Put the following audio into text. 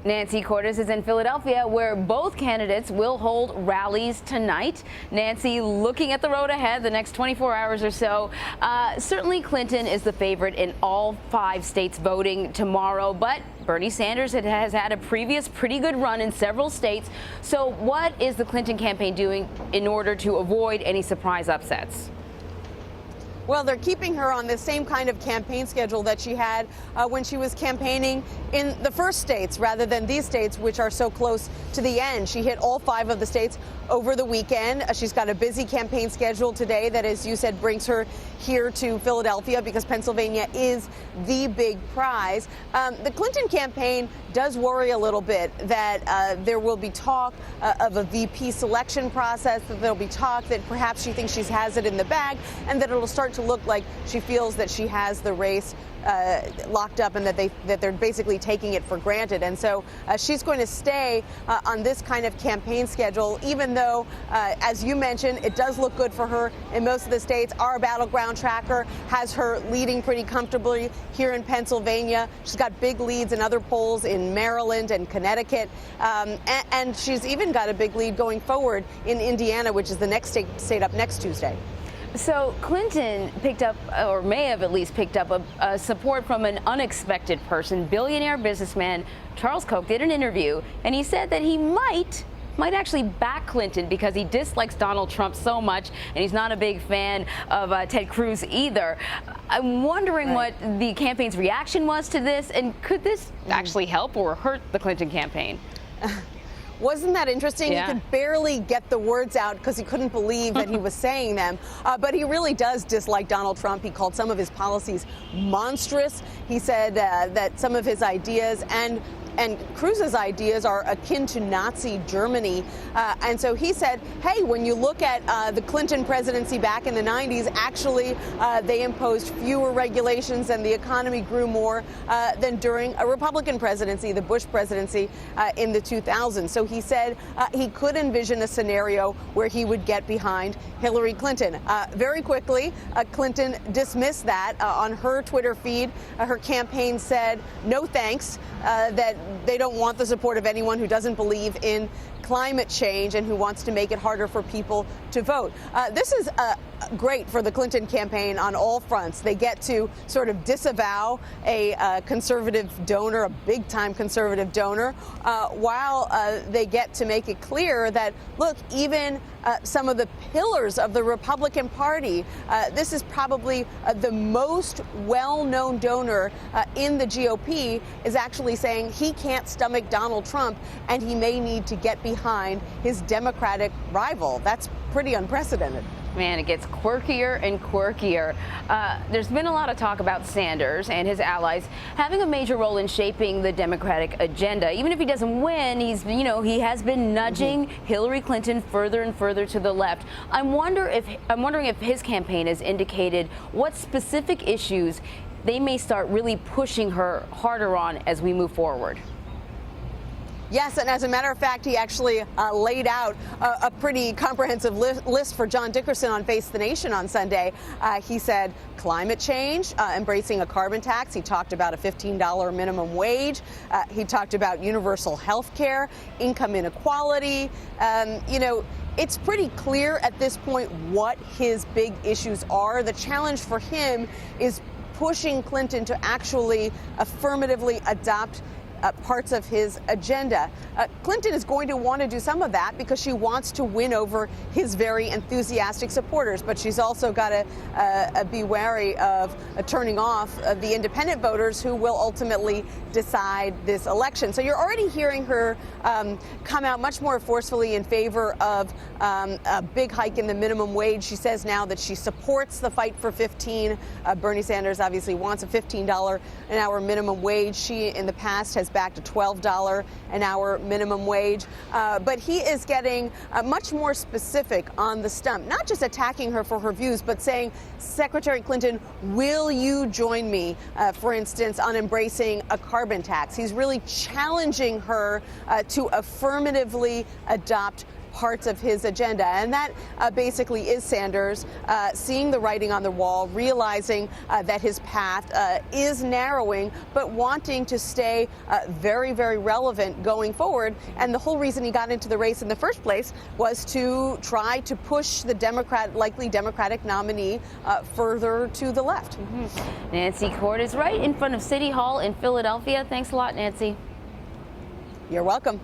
Nancy Cordes is in Philadelphia, where both candidates will hold rallies tonight. Nancy, looking at the road ahead the next 24 hours or so, certainly Clinton is the favorite in all 5 states voting tomorrow, but Bernie Sanders has had a previous pretty good run in several states. So what is the Clinton campaign doing in order to avoid any surprise upsets? Well, they're keeping her on the same kind of campaign schedule that she had when she was campaigning in the first states rather than these states, which are so close to the end. She hit all 5 of the states over the weekend. She's got a busy campaign schedule today that, as you said, brings her here to Philadelphia because Pennsylvania is the big prize. The Clinton campaign does worry a little bit that there will be talk of a VP selection process, that there'll be talk that perhaps she thinks she has it in the bag, and that it'll start to look like she feels that she has the race locked up and that they're basically taking it for granted. And so she's going to stay on this kind of campaign schedule, even though, as you mentioned, it does look good for her in most of the states. Our battleground tracker has her leading pretty comfortably here in Pennsylvania. She's got big leads in other polls in Maryland and Connecticut. And she's even got a big lead going forward in Indiana, which is the next state up next Tuesday. So Clinton picked up, or may have at least picked up, support from an unexpected person. Billionaire businessman Charles Koch did an interview, and he said that he might actually back Clinton because he dislikes Donald Trump so much, and he's not a big fan of Ted Cruz either. I'm wondering what the campaign's reaction was to this, and could this actually help or hurt the Clinton campaign? Wasn't that interesting? Yeah. He could barely get the words out because he couldn't believe that he was saying them. But he really does dislike Donald Trump. He called some of his policies monstrous. He said that some of his ideas and Cruz's ideas are akin to Nazi Germany. And so he said, hey, when you look at the Clinton presidency back in the 90s, actually, they imposed fewer regulations and the economy grew more than during a Republican presidency, the Bush presidency in the 2000s. So he said he could envision a scenario where he would get behind Hillary Clinton. Very quickly, Clinton dismissed that on her Twitter feed. Her campaign said, no thanks, that they don't want the support of anyone who doesn't believe in climate change and who wants to make it harder for people to vote. This is great for the Clinton campaign on all fronts. They get to sort of disavow a conservative donor, a big-time conservative donor, while they get to make it clear that, look, even some of the pillars of the Republican Party, this is probably the most well-known donor in the GOP, is actually saying he can't stomach Donald Trump and he may need to get behind his Democratic rival. That's pretty unprecedented. Man, it gets quirkier and quirkier. There's been a lot of talk about Sanders and his allies having a major role in shaping the Democratic agenda. Even if he doesn't win, he has been nudging Hillary Clinton further and further to the left. I'm wondering if his campaign has indicated what specific issues they may start really pushing her harder on as we move forward. Yes, and as a matter of fact, he actually laid out a pretty comprehensive list for John Dickerson on Face the Nation on Sunday. He said climate change, embracing a carbon tax. He talked about a $15 minimum wage. He talked about universal health care, income inequality. It's pretty clear at this point what his big issues are. The challenge for him is pushing Clinton to actually affirmatively adopt parts of his agenda. Clinton is going to want to do some of that because she wants to win over his very enthusiastic supporters, but she's also got to be wary of turning off the independent voters who will ultimately decide this election. So you're already hearing her come out much more forcefully in favor of a big hike in the minimum wage. She says now that she supports the fight for 15. Bernie Sanders obviously wants a $15 an hour minimum wage. She, in the past, has backed a $12 an hour minimum wage. But he is getting much more specific on the stump, not just attacking her for her views, but saying, Secretary Clinton, will you join me, for instance, on embracing a carbon tax? He's really challenging her to affirmatively adopt parts of his agenda. And that basically is Sanders seeing the writing on the wall, realizing that his path is narrowing, but wanting to stay very, very relevant going forward. And the whole reason he got into the race in the first place was to try to push the likely Democratic nominee further to the left. Nancy Cordes right in front of City Hall in Philadelphia. Thanks a lot, Nancy. You're welcome.